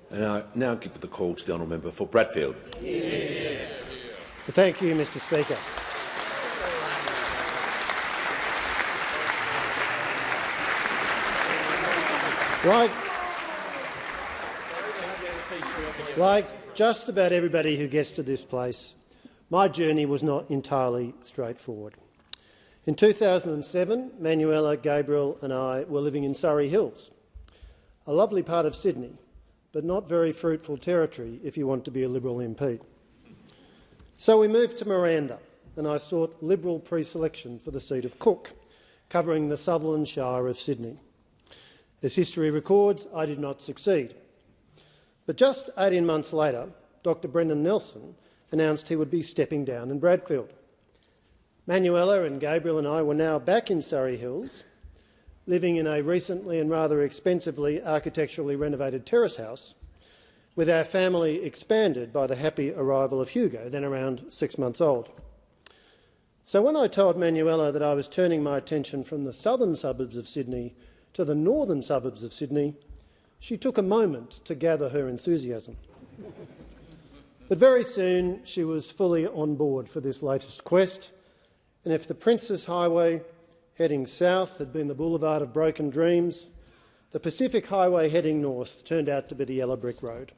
And I now give the call to the honourable member for Bradfield. Thank you, Mr Speaker. Like just about everybody who gets to this place, my journey was not entirely straightforward. In 2007, Manuela, Gabriel and I were living in Surrey Hills, a lovely part of Sydney, but not very fruitful territory if you want to be a Liberal MP. So we moved to Miranda, and I sought Liberal pre-selection for the seat of Cook, covering the Sutherland Shire of Sydney. As history records, I did not succeed. But just 18 months later, Dr Brendan Nelson announced he would be stepping down in Bradfield. Manuela and Gabriel and I were now back in Surrey Hills, living in a recently and rather expensively architecturally renovated terrace house, with our family expanded by the happy arrival of Hugo, then around 6 months old. So when I told Manuela that I was turning my attention from the southern suburbs of Sydney to the northern suburbs of Sydney, she took a moment to gather her enthusiasm. But very soon she was fully on board for this latest quest, and if the Princes Highway heading south had been the boulevard of broken dreams, the Pacific Highway heading north turned out to be the yellow brick road.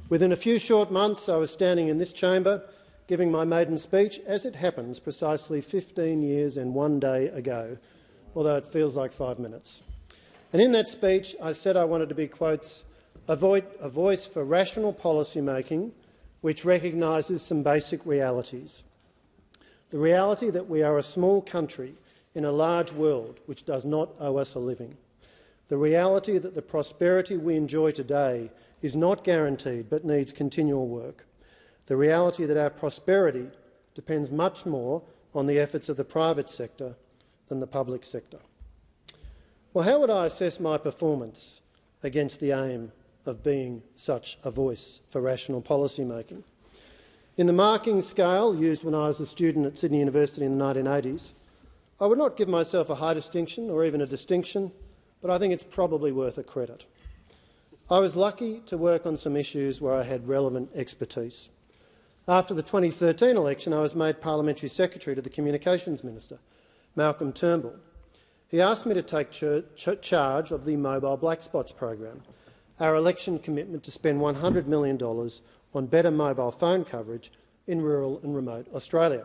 Within a few short months I was standing in this chamber giving my maiden speech, as it happens, precisely 15 years and 1 day ago, although it feels like 5 minutes. And in that speech I said I wanted to be, quotes, a voice for rational policy making which recognises some basic realities. The reality that we are a small country in a large world which does not owe us a living. The reality that the prosperity we enjoy today is not guaranteed but needs continual work. The reality that our prosperity depends much more on the efforts of the private sector than the public sector. Well, how would I assess my performance against the aim of being such a voice for rational policy making? In the marking scale used when I was a student at Sydney University in the 1980s, I would not give myself a high distinction or even a distinction, but I think it's probably worth a credit. I was lucky to work on some issues where I had relevant expertise. After the 2013 election, I was made Parliamentary Secretary to the Communications Minister, Malcolm Turnbull. He asked me to take charge of the Mobile Black Spots program, our election commitment to spend $100 million on better mobile phone coverage in rural and remote Australia.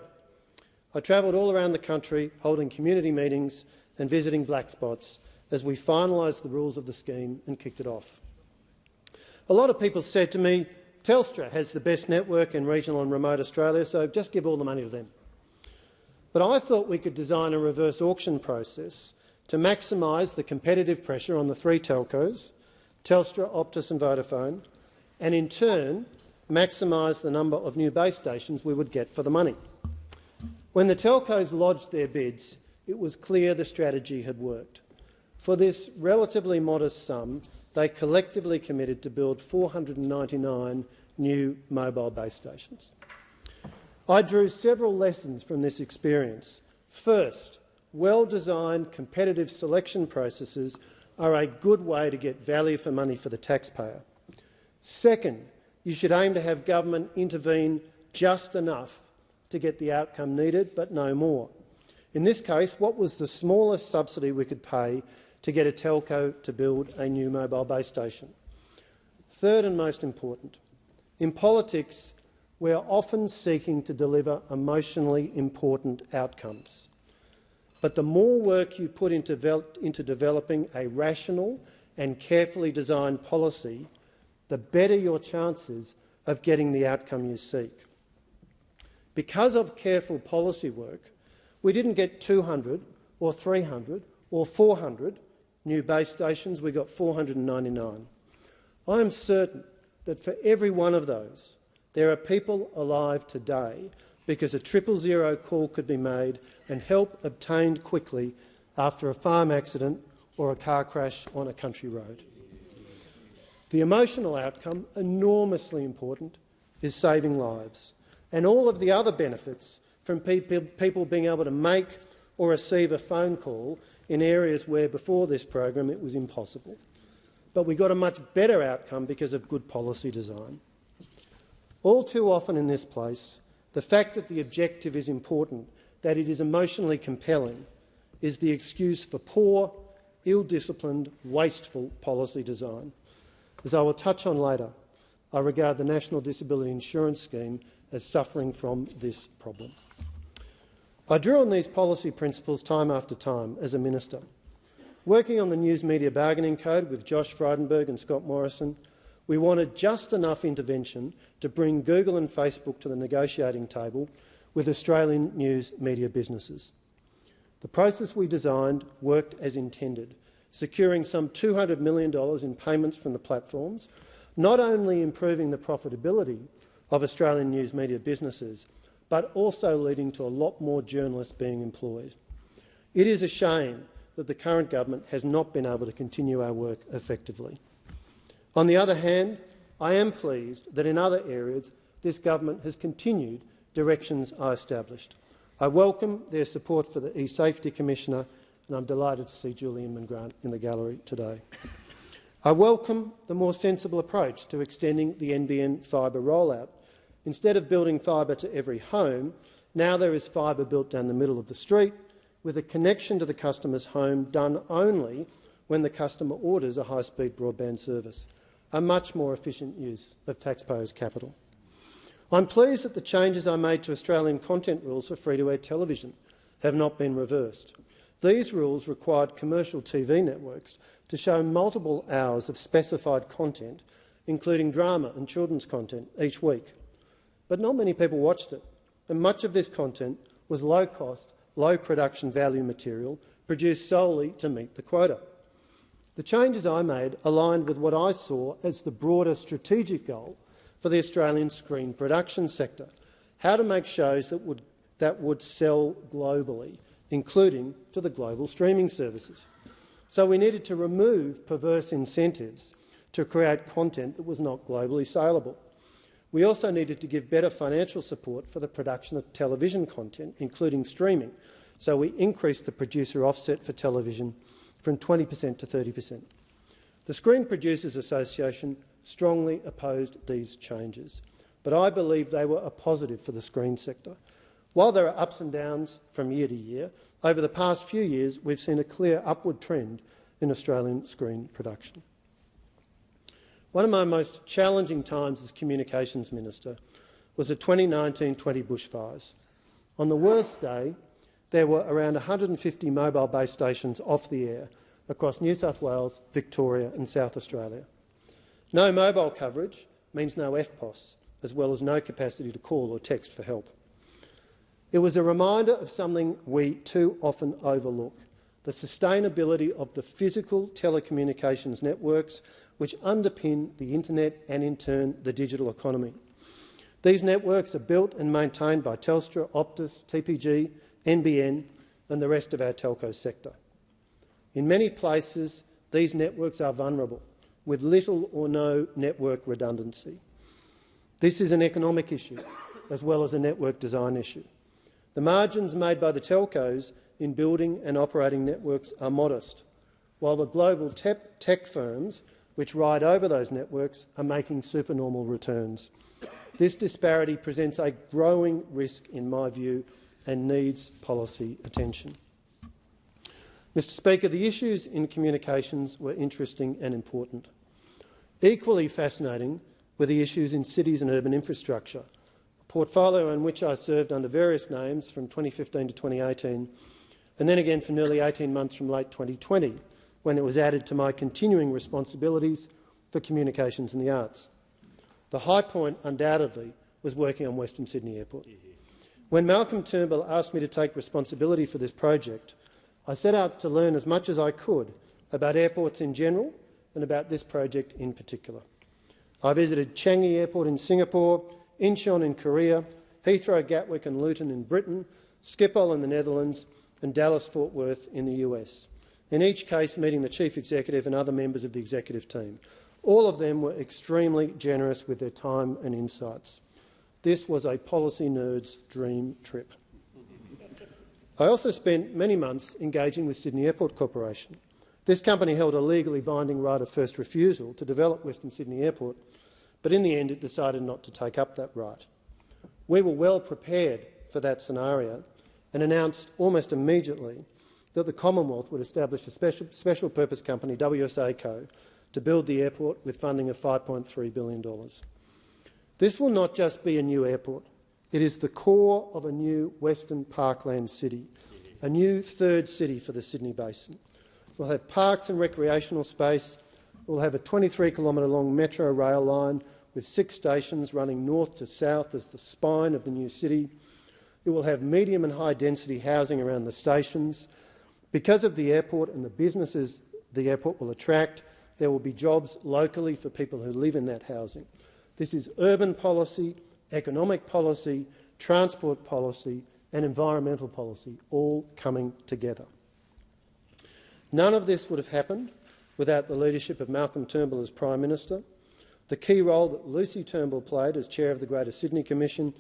I travelled all around the country holding community meetings and visiting black spots as we finalised the rules of the scheme and kicked it off. A lot of people said to me, Telstra has the best network in regional and remote Australia, so just give all the money to them. But I thought we could design a reverse auction process to maximise the competitive pressure on the three telcos, Telstra, Optus and Vodafone, and in turn maximise the number of new base stations we would get for the money. When the telcos lodged their bids, it was clear the strategy had worked. For this relatively modest sum, they collectively committed to build 499 new mobile base stations. I drew several lessons from this experience. First, well-designed competitive selection processes are a good way to get value for money for the taxpayer. Second, you should aim to have government intervene just enough to get the outcome needed, but no more. In this case, what was the smallest subsidy we could pay to get a telco to build a new mobile base station? Third and most important, in politics we are often seeking to deliver emotionally important outcomes. But the more work you put into developing a rational and carefully designed policy, the better your chances of getting the outcome you seek. Because of careful policy work, we didn't get 200 or 300 or 400 new base stations, we got 499. I am certain that for every one of those, there are people alive today because a 000 call could be made and help obtained quickly after a farm accident or a car crash on a country road. The emotional outcome, enormously important, is saving lives, and all of the other benefits from people being able to make or receive a phone call in areas where before this program it was impossible. but we got a much better outcome because of good policy design. All too often in this place, the fact that the objective is important, that it is emotionally compelling, is the excuse for poor, ill-disciplined, wasteful policy design. As I will touch on later, I regard the National Disability Insurance Scheme as suffering from this problem. I drew on these policy principles time after time as a minister. Working on the News Media Bargaining Code with Josh Frydenberg and Scott Morrison, we wanted just enough intervention to bring Google and Facebook to the negotiating table with Australian news media businesses. The process we designed worked as intended, securing some $200 million in payments from the platforms, not only improving the profitability of Australian news media businesses, but also leading to a lot more journalists being employed. It is a shame that the current government has not been able to continue our work effectively. On the other hand, I am pleased that in other areas this government has continued directions I established. I welcome their support for the e-Safety Commissioner, and I'm delighted to see Julie Inman-Grant in the gallery today. I welcome the more sensible approach to extending the NBN fibre rollout. Instead of building fibre to every home, now there is fibre built down the middle of the street, with a connection to the customer's home done only when the customer orders a high-speed broadband service, a much more efficient use of taxpayers' capital. I'm pleased that the changes I made to Australian content rules for free-to-air television have not been reversed. These rules required commercial TV networks to show multiple hours of specified content, including drama and children's content, each week. But not many people watched it, and much of this content was low-cost, low-production value material produced solely to meet the quota. The changes I made aligned with what I saw as the broader strategic goal for the Australian screen production sector, how to make shows that would sell globally, including to the global streaming services. So we needed to remove perverse incentives to create content that was not globally saleable. We also needed to give better financial support for the production of television content, including streaming, so we increased the producer offset for television from 20% to 30%. The Screen Producers Association strongly opposed these changes, but I believe they were a positive for the screen sector. While there are ups and downs from year to year, over the past few years we've seen a clear upward trend in Australian screen production. One of my most challenging times as Communications Minister was the 2019-20 bushfires. On the worst day, there were around 150 mobile base stations off the air across New South Wales, Victoria and South Australia. No mobile coverage means no FPOS, as well as no capacity to call or text for help. It was a reminder of something we too often overlook, the sustainability of the physical telecommunications networks which underpin the internet and, in turn, the digital economy. These networks are built and maintained by Telstra, Optus, TPG, NBN and the rest of our telco sector. In many places, these networks are vulnerable, with little or no network redundancy. This is an economic issue, as well as a network design issue. The margins made by the telcos in building and operating networks are modest, while the global tech firms which ride over those networks are making supernormal returns. This disparity presents a growing risk, in my view, and needs policy attention. Mr Speaker, the issues in communications were interesting and important. Equally fascinating were the issues in cities and urban infrastructure, a portfolio in which I served under various names from 2015 to 2018, and then again for nearly 18 months from late 2020, when it was added to my continuing responsibilities for communications and the arts. The high point, undoubtedly, was working on Western Sydney Airport. When Malcolm Turnbull asked me to take responsibility for this project, I set out to learn as much as I could about airports in general and about this project in particular. I visited Changi Airport in Singapore, Incheon in Korea, Heathrow, Gatwick and Luton in Britain, Schiphol in the Netherlands and Dallas-Fort Worth in the US, in each case meeting the Chief Executive and other members of the executive team. All of them were extremely generous with their time and insights. This was a policy nerd's dream trip. I also spent many months engaging with Sydney Airport Corporation, This company held a legally binding right of first refusal to develop Western Sydney Airport, but in the end it decided not to take up that right. We were well prepared for that scenario and announced almost immediately that the Commonwealth would establish a special purpose company, WSA Co, to build the airport with funding of $5.3 billion. This will not just be a new airport. It is the core of a new Western Parkland city, a new third city for the Sydney Basin. We'll have parks and recreational space. We'll have a 23-kilometre-long metro rail line with 6 stations running north to south as the spine of the new city. It will have medium and high-density housing around the stations. Because of the airport and the businesses the airport will attract, there will be jobs locally for people who live in that housing. This is urban policy, economic policy, transport policy and environmental policy all coming together. None of this would have happened without the leadership of Malcolm Turnbull as Prime Minister, the key role that Lucy Turnbull played as Chair of the Greater Sydney Commission,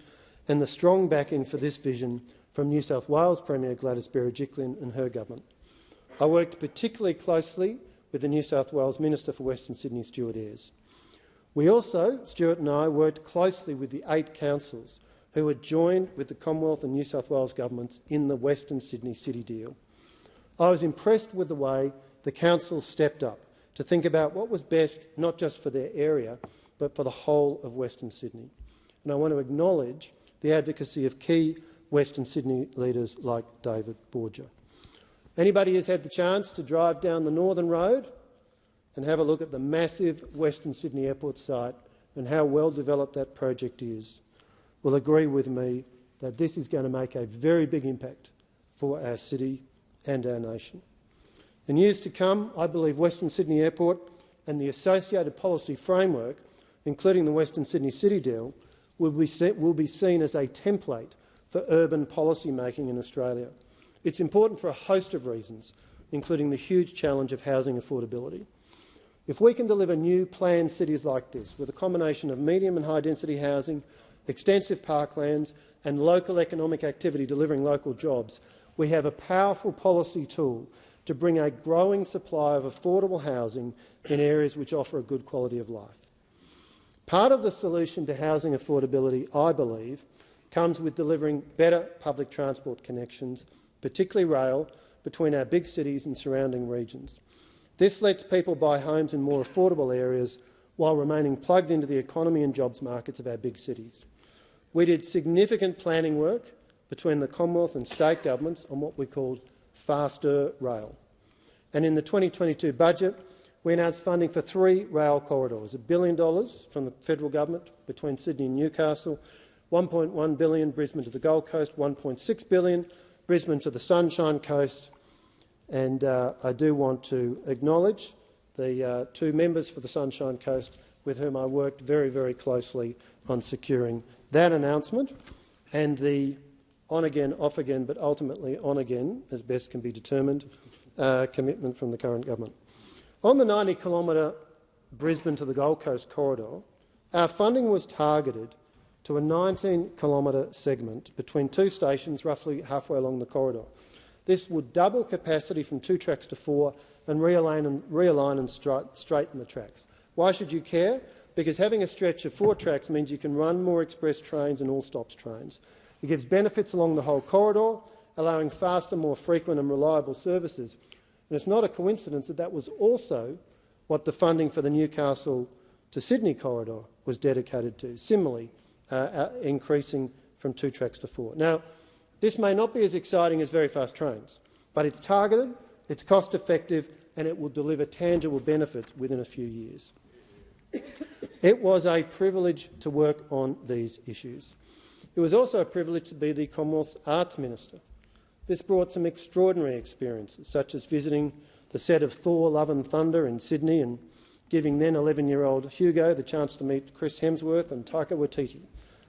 and the strong backing for this vision from New South Wales Premier Gladys Berejiklian and her government. I worked particularly closely with the New South Wales Minister for Western Sydney, Stuart Ayres. We also, Stuart and I, worked closely with the 8 councils who had joined with the Commonwealth and New South Wales governments in the Western Sydney City deal. I was impressed with the way the councils stepped up to think about what was best not just for their area but for the whole of Western Sydney. And I want to acknowledge the advocacy of key Western Sydney leaders like David Borger. Anybody who's had the chance to drive down the Northern Road and have a look at the massive Western Sydney Airport site and how well developed that project is will agree with me that this is going to make a very big impact for our city and our nation. In years to come, I believe Western Sydney Airport and the associated policy framework, including the Western Sydney City Deal, will be seen as a template for urban policy making in Australia. It's important for a host of reasons, including the huge challenge of housing affordability. If we can deliver new planned cities like this, with a combination of medium and high-density housing, extensive parklands and local economic activity delivering local jobs, we have a powerful policy tool to bring a growing supply of affordable housing in areas which offer a good quality of life. Part of the solution to housing affordability, I believe, comes with delivering better public transport connections, particularly rail, between our big cities and surrounding regions. This lets people buy homes in more affordable areas while remaining plugged into the economy and jobs markets of our big cities. We did significant planning work between the Commonwealth and state governments on what we called faster rail. And in the 2022 budget, we announced funding for 3 rail corridors, $1 billion from the federal government between Sydney and Newcastle, $1.1 billion Brisbane to the Gold Coast, $1.6 billion Brisbane to the Sunshine Coast. And I do want to acknowledge the 2 members for the Sunshine Coast with whom I worked very, very closely on securing that announcement and the on-again, off-again, but ultimately on-again, as best can be determined, commitment from the current government. On the 90-kilometre Brisbane to the Gold Coast corridor, our funding was targeted to a 19-kilometre segment between 2 stations roughly halfway along the corridor. This would double capacity from 2 tracks to 4 and realign and straighten the tracks. Why should you care? Because having a stretch of 4 tracks means you can run more express trains and all-stops trains. It gives benefits along the whole corridor, allowing faster, more frequent and reliable services. And it's not a coincidence that that was also what the funding for the Newcastle to Sydney corridor was dedicated to, similarly increasing from 2 tracks to 4. Now, this may not be as exciting as very fast trains, but it's targeted, it's cost-effective and it will deliver tangible benefits within a few years. It was a privilege to work on these issues. It was also a privilege to be the Commonwealth's Arts Minister. This brought some extraordinary experiences, such as visiting the set of Thor Love and Thunder in Sydney and giving then 11-year-old Hugo the chance to meet Chris Hemsworth and Taika Waititi,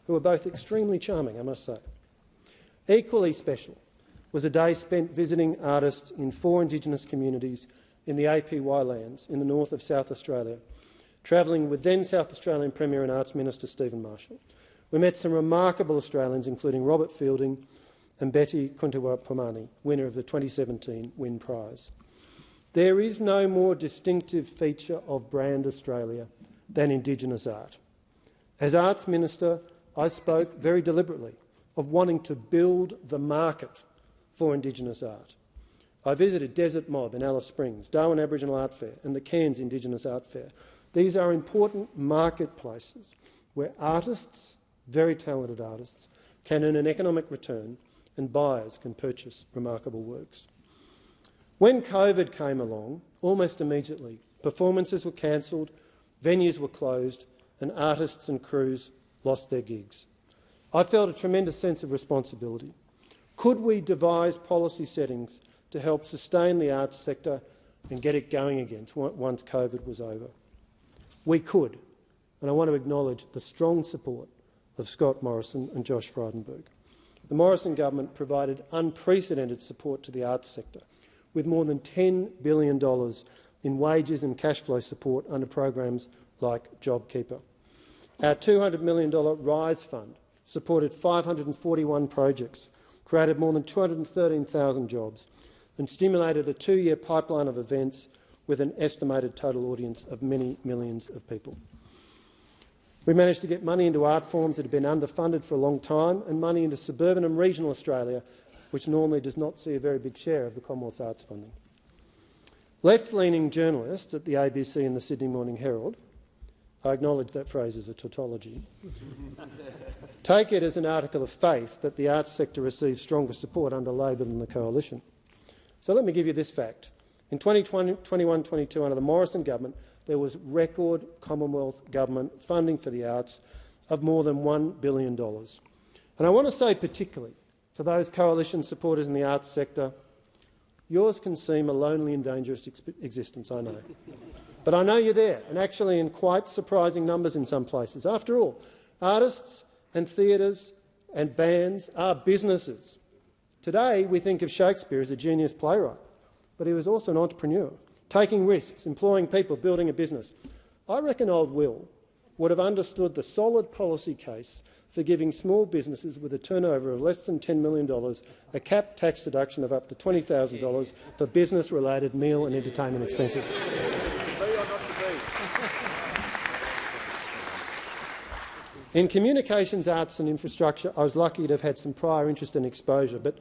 who were both extremely charming, I must say. Equally special was a day spent visiting artists in 4 Indigenous communities in the APY lands in the north of South Australia, travelling with then South Australian Premier and Arts Minister Stephen Marshall. We met some remarkable Australians, including Robert Fielding and Betty Kuntuwa Pomani, winner of the 2017 Wynne Prize. There is no more distinctive feature of brand Australia than Indigenous art. As Arts Minister, I spoke very deliberately of wanting to build the market for Indigenous art. I visited Desert Mob in Alice Springs, Darwin Aboriginal Art Fair and the Cairns Indigenous Art Fair. These are important marketplaces where artists, very talented artists, can earn an economic return and buyers can purchase remarkable works. When COVID came along, almost immediately, performances were cancelled, venues were closed and artists and crews lost their gigs. I felt a tremendous sense of responsibility. Could we devise policy settings to help sustain the arts sector and get it going again once COVID was over? We could, and I want to acknowledge the strong support of Scott Morrison and Josh Frydenberg. The Morrison government provided unprecedented support to the arts sector, with more than $10 billion in wages and cash flow support under programs like JobKeeper. Our $200 million RISE fund supported 541 projects, created more than 213,000 jobs and stimulated a 2-year pipeline of events with an estimated total audience of many millions of people. We managed to get money into art forms that have been underfunded for a long time and money into suburban and regional Australia, which normally does not see a very big share of the Commonwealth's arts funding. Left-leaning journalists at the ABC and the Sydney Morning Herald, I acknowledge that phrase is a tautology, take it as an article of faith that the arts sector receives stronger support under Labor than the Coalition. So let me give you this fact. In 2021-22, under the Morrison government, there was record Commonwealth government funding for the arts of more than $1 billion. And I want to say particularly to those Coalition supporters in the arts sector, yours can seem a lonely and dangerous existence, I know. But I know you're there, and actually in quite surprising numbers in some places. After all, artists and theatres and bands are businesses. Today we think of Shakespeare as a genius playwright, but he was also an entrepreneur, taking risks, employing people, building a business. I reckon old Will would have understood the solid policy case for giving small businesses with a turnover of less than $10 million a capped tax deduction of up to $20,000 for business-related meal and entertainment expenses. In communications, arts and infrastructure, I was lucky to have had some prior interest and exposure, but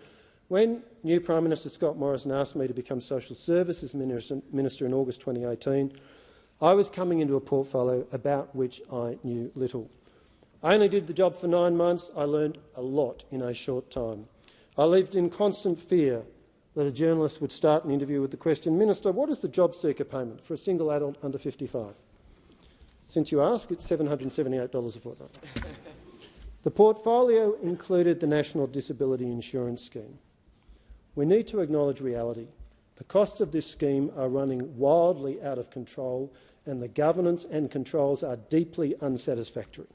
when new Prime Minister Scott Morrison asked me to become Social Services Minister in August 2018, I was coming into a portfolio about which I knew little. I only did the job for 9 months. I learned a lot in a short time. I lived in constant fear that a journalist would start an interview with the question, "Minister, what is the job seeker payment for a single adult under 55? Since you ask, it's $778 a fortnight. The portfolio included the National Disability Insurance Scheme. We need to acknowledge reality. The costs of this scheme are running wildly out of control and the governance and controls are deeply unsatisfactory.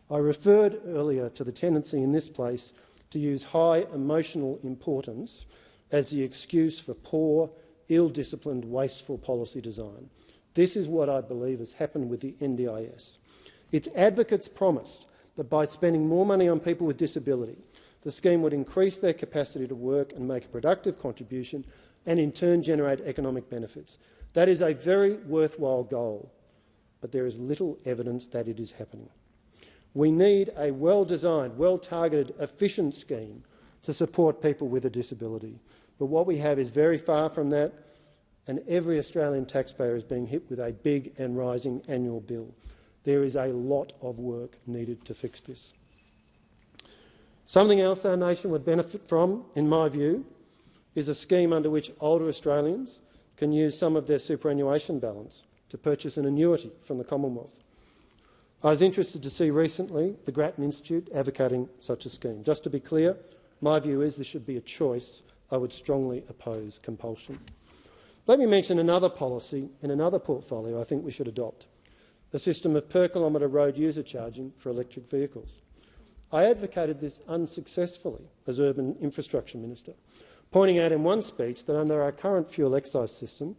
I referred earlier to the tendency in this place to use high emotional importance as the excuse for poor, ill-disciplined, wasteful policy design. This is what I believe has happened with the NDIS. Its advocates promised that by spending more money on people with disability, the scheme would increase their capacity to work and make a productive contribution and in turn generate economic benefits. That is a very worthwhile goal, but there is little evidence that it is happening. We need a well-designed, well-targeted, efficient scheme to support people with a disability. But what we have is very far from that, and every Australian taxpayer is being hit with a big and rising annual bill. There is a lot of work needed to fix this. Something else our nation would benefit from, in my view, is a scheme under which older Australians can use some of their superannuation balance to purchase an annuity from the Commonwealth. I was interested to see recently the Grattan Institute advocating such a scheme. Just to be clear, my view is this should be a choice. I would strongly oppose compulsion. Let me mention another policy in another portfolio I think we should adopt, a system of per-kilometre road user charging for electric vehicles. I advocated this unsuccessfully as Urban Infrastructure Minister, pointing out in one speech that under our current fuel excise system,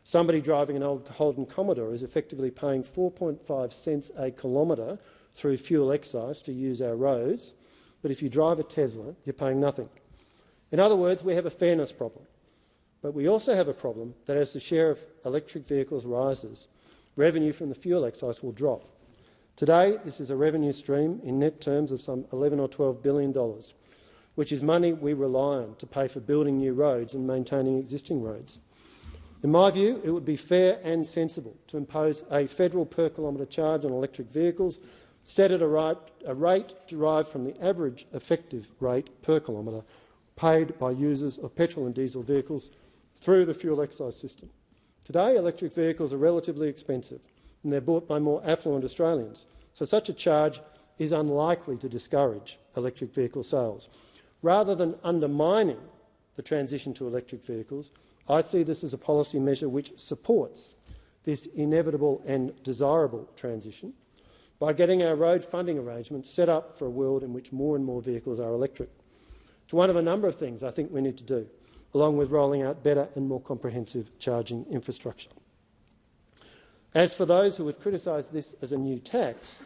somebody driving an old Holden Commodore is effectively paying 4.5 cents a kilometre through fuel excise to use our roads, but if you drive a Tesla, you're paying nothing. In other words, we have a fairness problem. But we also have a problem that as the share of electric vehicles rises, revenue from the fuel excise will drop. Today, this is a revenue stream in net terms of some $11 or $12 billion, which is money we rely on to pay for building new roads and maintaining existing roads. In my view, it would be fair and sensible to impose a federal per-kilometre charge on electric vehicles set at a rate derived from the average effective rate per kilometre paid by users of petrol and diesel vehicles through the fuel excise system. Today, electric vehicles are relatively expensive and they're bought by more affluent Australians, so such a charge is unlikely to discourage electric vehicle sales. Rather than undermining the transition to electric vehicles, I see this as a policy measure which supports this inevitable and desirable transition by getting our road funding arrangements set up for a world in which more and more vehicles are electric. It's one of a number of things I think we need to do, along with rolling out better and more comprehensive charging infrastructure. As for those who would criticise this as a new tax,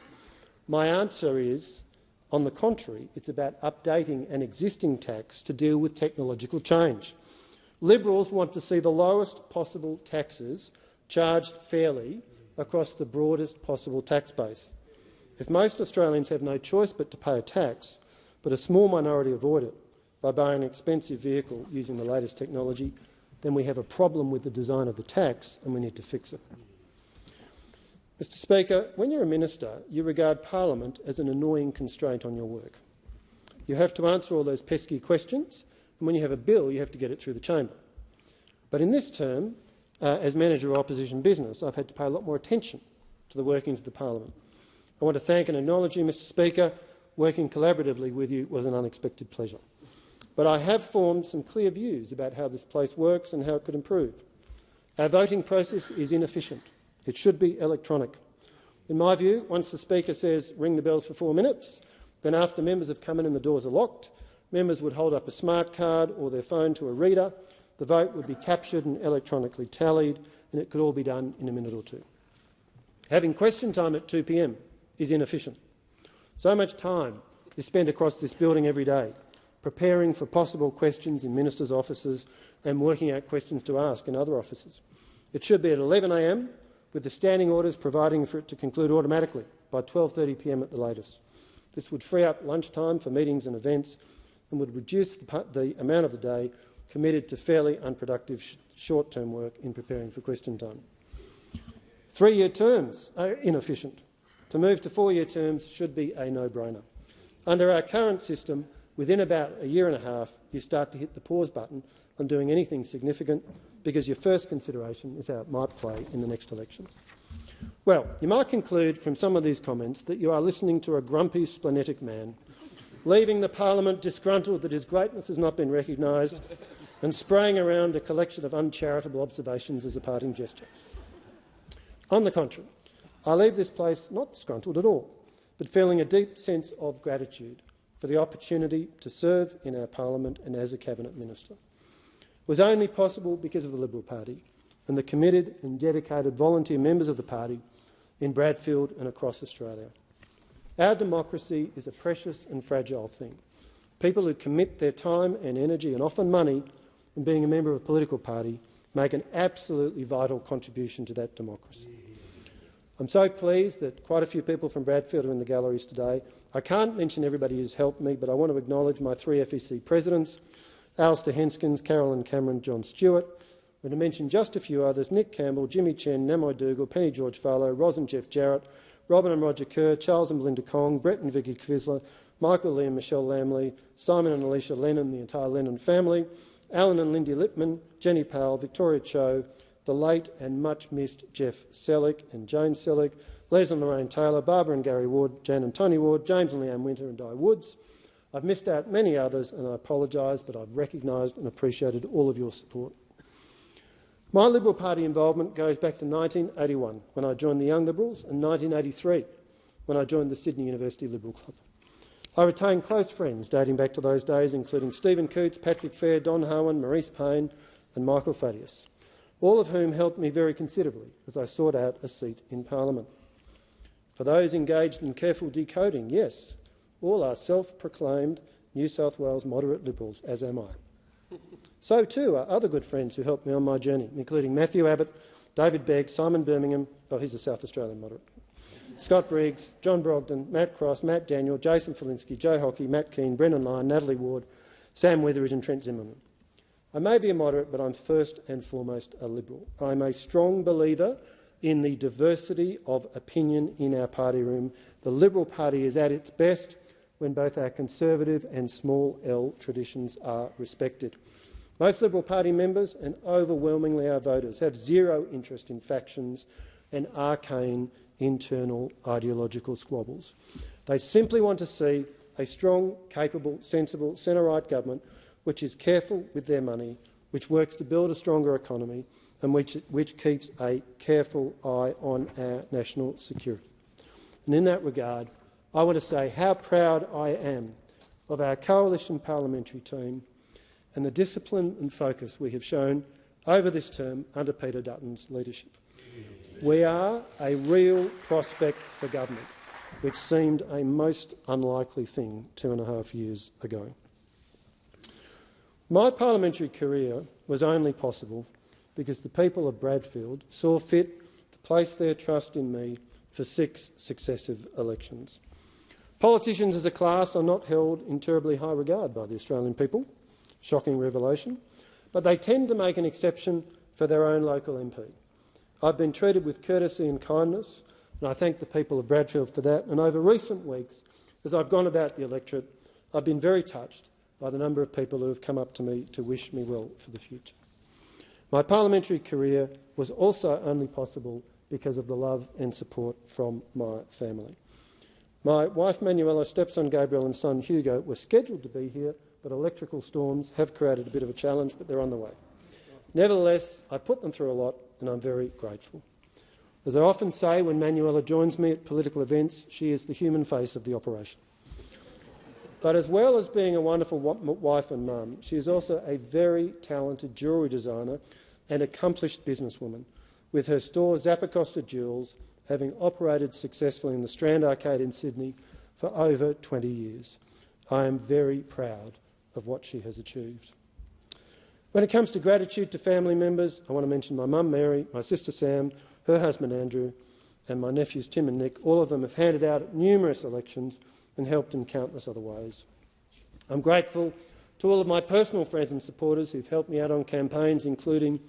my answer is, on the contrary, it's about updating an existing tax to deal with technological change. Liberals want to see the lowest possible taxes charged fairly across the broadest possible tax base. If most Australians have no choice but to pay a tax, but a small minority avoid it by buying an expensive vehicle using the latest technology, then we have a problem with the design of the tax and we need to fix it. Mr Speaker, when you're a minister, you regard Parliament as an annoying constraint on your work. You have to answer all those pesky questions, and when you have a bill, you have to get it through the chamber. But in this term, as manager of opposition business, I've had to pay a lot more attention to the workings of the Parliament. I want to thank and acknowledge you, Mr Speaker. Working collaboratively with you was an unexpected pleasure. But I have formed some clear views about how this place works and how it could improve. Our voting process is inefficient. It should be electronic. In my view, once the Speaker says ring the bells for 4 minutes, then after members have come in and the doors are locked, members would hold up a smart card or their phone to a reader, the vote would be captured and electronically tallied, and it could all be done in a minute or two. Having question time at 2 p.m. is inefficient. So much time is spent across this building every day, preparing for possible questions in ministers' offices and working out questions to ask in other offices. It should be at 11 a.m, with the standing orders providing for it to conclude automatically by 12:30 p.m. at the latest. This would free up lunchtime for meetings and events and would reduce the amount of the day committed to fairly unproductive short-term work in preparing for question time. 3-year terms are inefficient. To move to 4-year terms should be a no-brainer. Under our current system, within about a year and a half, you start to hit the pause button on doing anything significant because your first consideration is how it might play in the next election. Well, you might conclude from some of these comments that you are listening to a grumpy, splenetic man, leaving the Parliament disgruntled that his greatness has not been recognised and spraying around a collection of uncharitable observations as a parting gesture. On the contrary, I leave this place not disgruntled at all, but feeling a deep sense of gratitude for the opportunity to serve in our Parliament and as a Cabinet Minister. It was only possible because of the Liberal Party and the committed and dedicated volunteer members of the party in Bradfield and across Australia. Our democracy is a precious and fragile thing. People who commit their time and energy and often money in being a member of a political party make an absolutely vital contribution to that democracy. I'm so pleased that quite a few people from Bradfield are in the galleries today. I can't mention everybody who's helped me, but I want to acknowledge my 3 FEC presidents, Alistair Henskins, Carolyn Cameron, John Stewart. I'm going to mention just a few others: Nick Campbell, Jimmy Chen, Namoy Dougal, Penny George Farlow, Ros and Jeff Jarrett, Robin and Roger Kerr, Charles and Belinda Kong, Brett and Vicky Kvisler, Michael Lee and Michelle Lamley, Simon and Alicia Lennon, the entire Lennon family, Alan and Lindy Lippman, Jenny Powell, Victoria Cho, the late and much-missed Jeff Selleck and Jane Selleck, Les and Lorraine Taylor, Barbara and Gary Ward, Jan and Tony Ward, James and Leanne Winter and Di Woods. I've missed out many others and I apologise, but I've recognised and appreciated all of your support. My Liberal Party involvement goes back to 1981, when I joined the Young Liberals, and 1983, when I joined the Sydney University Liberal Club. I retain close friends dating back to those days, including Stephen Cootes, Patrick Fair, Don Howan, Maurice Payne and Michael Fadius, all of whom helped me very considerably as I sought out a seat in Parliament. For those engaged in careful decoding, yes, all are self-proclaimed New South Wales moderate Liberals, as am I. So too are other good friends who helped me on my journey, including Matthew Abbott, David Begg, Simon Birmingham — he's a South Australian moderate — Scott Briggs, John Brogden, Matt Cross, Matt Daniel, Jason Felinski, Joe Hockey, Matt Keane, Brendan Lyon, Natalie Ward, Sam Witheridge and Trent Zimmerman. I may be a moderate, but I'm first and foremost a Liberal. I'm a strong believer in the diversity of opinion in our party room. The Liberal Party is at its best when both our conservative and small L traditions are respected. Most Liberal Party members, and overwhelmingly our voters, have zero interest in factions and arcane internal ideological squabbles. They simply want to see a strong, capable, sensible centre-right government which is careful with their money, which works to build a stronger economy and which keeps a careful eye on our national security. And in that regard, I want to say how proud I am of our coalition parliamentary team and the discipline and focus we have shown over this term under Peter Dutton's leadership. We are a real prospect for government, which seemed a most unlikely thing 2.5 years ago. My parliamentary career was only possible because the people of Bradfield saw fit to place their trust in me for 6 successive elections. Politicians as a class are not held in terribly high regard by the Australian people. Shocking revelation. But they tend to make an exception for their own local MP. I've been treated with courtesy and kindness, and I thank the people of Bradfield for that. And over recent weeks, as I've gone about the electorate, I've been very touched by the number of people who have come up to me to wish me well for the future. My parliamentary career was also only possible because of the love and support from my family. My wife Manuela, stepson Gabriel and son Hugo were scheduled to be here, but electrical storms have created a bit of a challenge, but they're on the way. Nevertheless, I put them through a lot, and I'm very grateful. As I often say when Manuela joins me at political events, she is the human face of the operation. But as well as being a wonderful wife and mum, she is also a very talented jewellery designer and accomplished businesswoman, with her store Zappacosta Jewels having operated successfully in the Strand Arcade in Sydney for over 20 years. I am very proud of what she has achieved. When it comes to gratitude to family members, I want to mention my mum Mary, my sister Sam, her husband Andrew, and my nephews Tim and Nick. All of them have handed out at numerous elections and helped in countless other ways. I'm grateful to all of my personal friends and supporters who've helped me out on campaigns, including,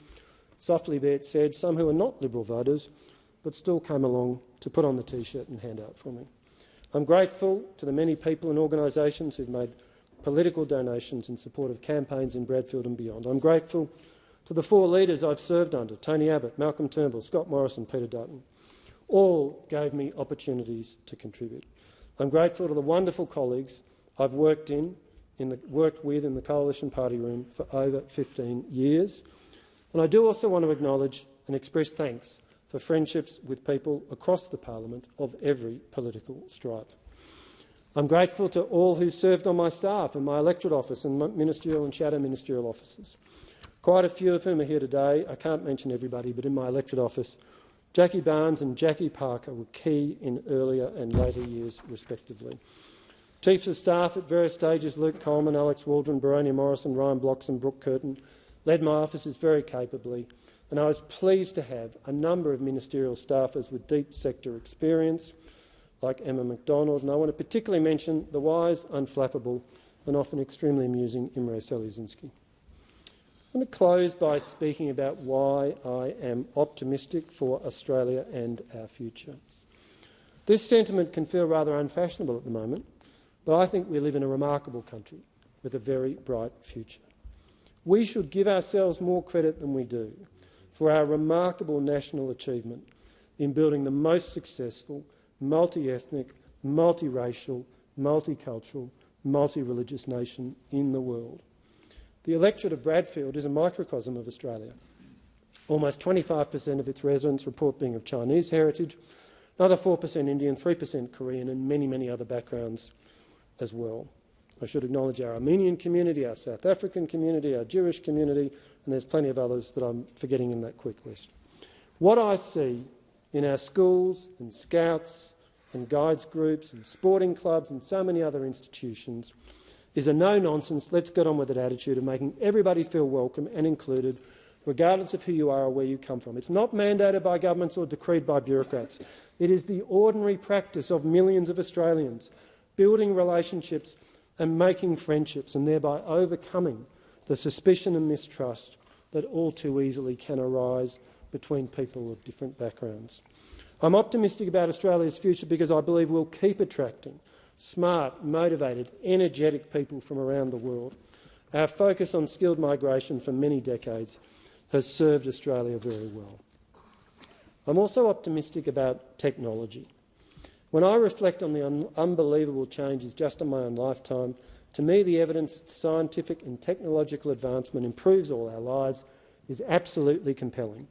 softly be it said, some who are not Liberal voters but still came along to put on the T-shirt and hand out for me. I'm grateful to the many people and organisations who've made political donations in support of campaigns in Bradfield and beyond. I'm grateful to the 4 leaders I've served under, Tony Abbott, Malcolm Turnbull, Scott Morrison, Peter Dutton. All gave me opportunities to contribute. I'm grateful to the wonderful colleagues I've worked with in the Coalition Party room for over 15 years. And I do also want to acknowledge and express thanks for friendships with people across the parliament of every political stripe. I'm grateful to all who served on my staff in my electorate office and ministerial and shadow ministerial offices. Quite a few of whom are here today. I can't mention everybody, but in my electorate office, Jackie Barnes and Jackie Parker were key in earlier and later years, respectively. Chiefs of staff at various stages, Luke Coleman, Alex Waldron, Baronia Morrison, Ryan Blocks and Brooke Curtin, led my offices very capably, and I was pleased to have a number of ministerial staffers with deep sector experience, like Emma MacDonald, and I want to particularly mention the wise, unflappable and often extremely amusing Imre Seljazinski. I'm going to close by speaking about why I am optimistic for Australia and our future. This sentiment can feel rather unfashionable at the moment, but I think we live in a remarkable country with a very bright future. We should give ourselves more credit than we do for our remarkable national achievement in building the most successful, multi-ethnic, multiracial, multicultural, multi-religious nation in the world. The electorate of Bradfield is a microcosm of Australia. Almost 25% of its residents report being of Chinese heritage, another 4% Indian, 3% Korean and many, many other backgrounds as well. I should acknowledge our Armenian community, our South African community, our Jewish community, and there's plenty of others that I'm forgetting in that quick list. What I see in our schools and scouts and guides groups and sporting clubs and so many other institutions is a no-nonsense, let's-get-on-with-it attitude of making everybody feel welcome and included, regardless of who you are or where you come from. It's not mandated by governments or decreed by bureaucrats. It is the ordinary practice of millions of Australians, building relationships and making friendships, and thereby overcoming the suspicion and mistrust that all too easily can arise between people of different backgrounds. I'm optimistic about Australia's future because I believe we'll keep attracting smart, motivated, energetic people from around the world. Our focus on skilled migration for many decades has served Australia very well. I'm also optimistic about technology. When I reflect on the unbelievable changes just in my own lifetime, to me the evidence that scientific and technological advancement improves all our lives is absolutely compelling.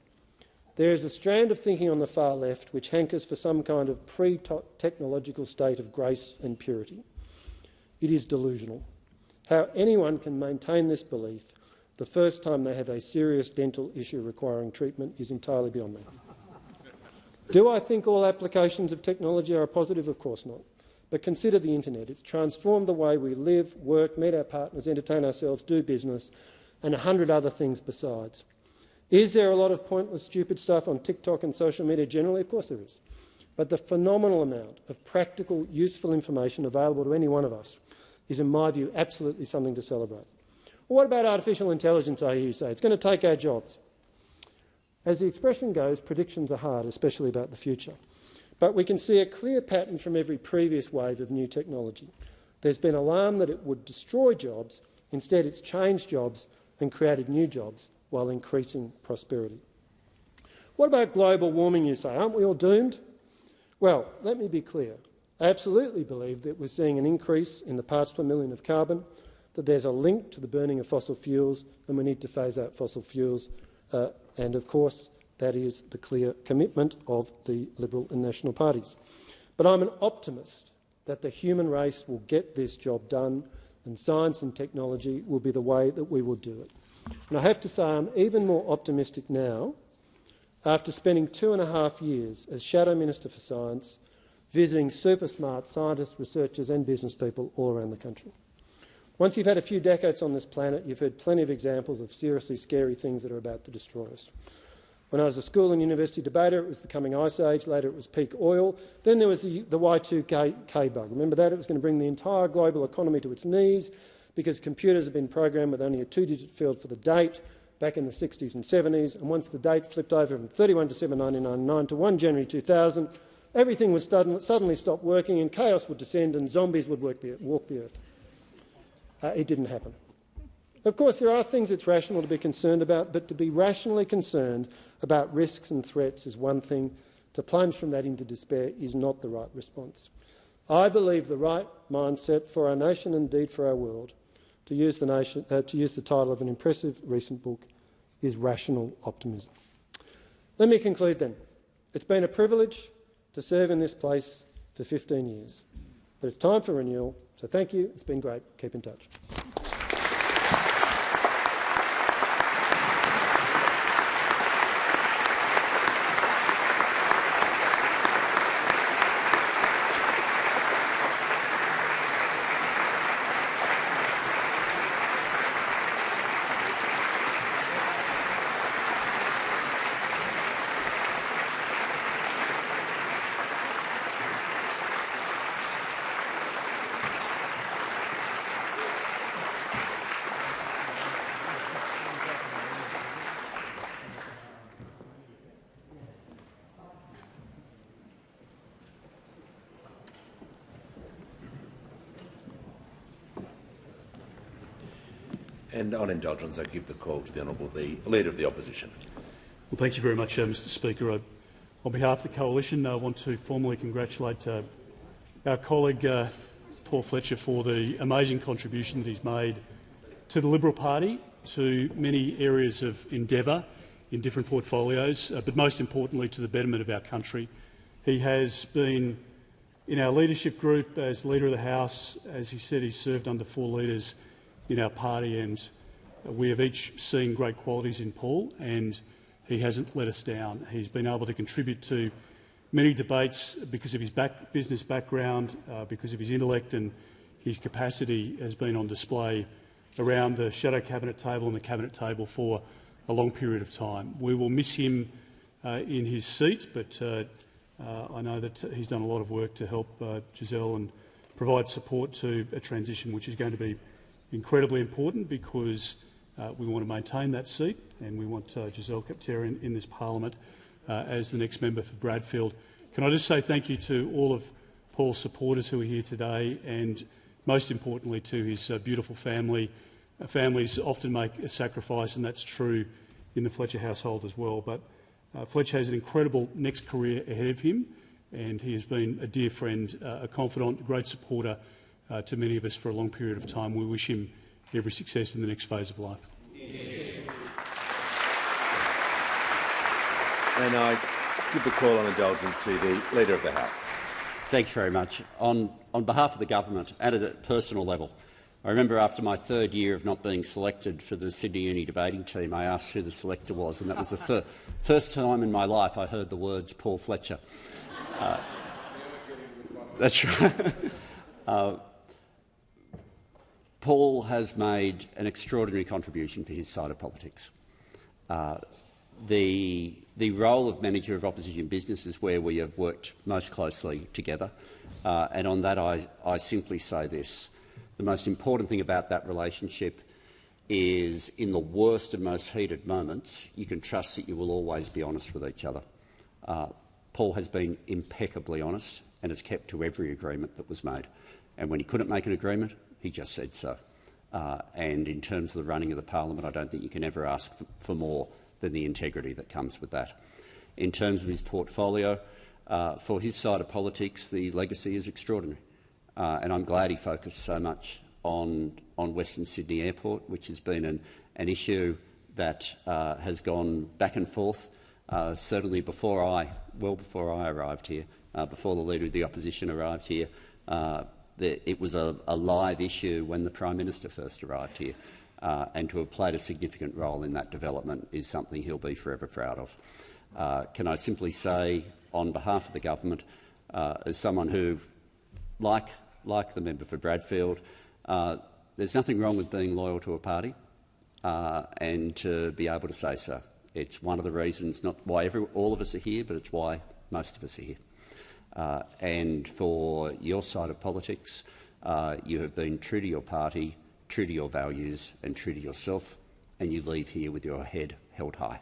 There is a strand of thinking on the far left which hankers for some kind of pre-technological state of grace and purity. It is delusional. How anyone can maintain this belief the first time they have a serious dental issue requiring treatment is entirely beyond me. Do I think all applications of technology are positive? Of course not. But consider the internet. It's transformed the way we live, work, meet our partners, entertain ourselves, do business, and 100 other things besides. Is there a lot of pointless, stupid stuff on TikTok and social media generally? Of course there is. But the phenomenal amount of practical, useful information available to any one of us is, in my view, absolutely something to celebrate. Well, what about artificial intelligence, I hear you say? It's going to take our jobs. As the expression goes, predictions are hard, especially about the future. But we can see a clear pattern from every previous wave of new technology. There's been alarm that it would destroy jobs. Instead, it's changed jobs and created new jobs while increasing prosperity. What about global warming, you say? Aren't we all doomed? Well, let me be clear. I absolutely believe that we're seeing an increase in the parts per million of carbon, that there's a link to the burning of fossil fuels, and we need to phase out fossil fuels. And, of course, that is the clear commitment of the Liberal and National parties. But I'm an optimist that the human race will get this job done, and science and technology will be the way that we will do it. And I have to say I'm even more optimistic now after spending 2.5 years as Shadow Minister for Science, visiting super smart scientists, researchers and business people all around the country. Once you've had a few decades on this planet, you've heard plenty of examples of seriously scary things that are about to destroy us. When I was a school and university debater, it was the coming ice age. Later it was peak oil. Then there was the Y2K bug. Remember that? It was going to bring the entire global economy to its knees because computers have been programmed with only a 2-digit field for the date back in the 60s and 70s. And once the date flipped over from 31 December 1999 to 1 January 2000, everything would suddenly stop working and chaos would descend and zombies would walk the earth. It didn't happen. Of course, there are things it's rational to be concerned about, but to be rationally concerned about risks and threats is one thing. To plunge from that into despair is not the right response. I believe the right mindset for our nation and indeed for our world, to use the title of an impressive recent book, is rational optimism. Let me conclude then. It's been a privilege to serve in this place for 15 years, but it's time for renewal. So thank you. It's been great. Keep in touch. And on indulgence, I give the call to the Honourable Leader of the Opposition. Well, thank you very much, Mr Speaker. On behalf of the Coalition, I want to formally congratulate our colleague Paul Fletcher for the amazing contribution that he's made to the Liberal Party, to many areas of endeavour in different portfolios, but most importantly to the betterment of our country. He has been in our leadership group as Leader of the House. As he said, he's served under 4 leaders in our party, and we have each seen great qualities in Paul, and he hasn't let us down. He's been able to contribute to many debates because of his business background, because of his intellect and his capacity has been on display around the shadow cabinet table and the cabinet table for a long period of time. We will miss him in his seat, but I know that he's done a lot of work to help Giselle and provide support to a transition which is going to be incredibly important, because we want to maintain that seat and we want Giselle kept in this parliament as the next member for Bradfield. Can I just say thank you to all of Paul's supporters who are here today, and most importantly to his beautiful family. Families often make a sacrifice, and that's true in the Fletcher household as well. But Fletcher has an incredible next career ahead of him, and he has been a dear friend, a confidant, a great supporter to many of us for a long period of time. We wish him every success in the next phase of life. And I give the call on indulgence to the Leader of the House. Thanks very much. On behalf of the government, at a personal level, I remember after my third year of not being selected for the Sydney Uni debating team, I asked who the selector was, and that was the first time in my life I heard the words Paul Fletcher. That's right. Paul has made an extraordinary contribution for his side of politics. The role of Manager of Opposition Business is where we have worked most closely together, and on that I simply say this. The most important thing about that relationship is, in the worst and most heated moments, you can trust that you will always be honest with each other. Paul has been impeccably honest and has kept to every agreement that was made. And when he couldn't make an agreement, he just said so. And in terms of the running of the parliament, I don't think you can ever ask for more than the integrity that comes with that. In terms of his portfolio, for his side of politics, the legacy is extraordinary. And I'm glad he focused so much on Western Sydney Airport, which has been an issue that has gone back and forth, certainly before I arrived here, before the Leader of the Opposition arrived here. It was a live issue when the Prime Minister first arrived here, and to have played a significant role in that development is something he'll be forever proud of. Can I simply say, on behalf of the government, as someone who, like the member for Bradfield, there's nothing wrong with being loyal to a party, and to be able to say so. It's one of the reasons, not why all of us are here, but it's why most of us are here. And for your side of politics, you have been true to your party, true to your values and true to yourself, and you leave here with your head held high.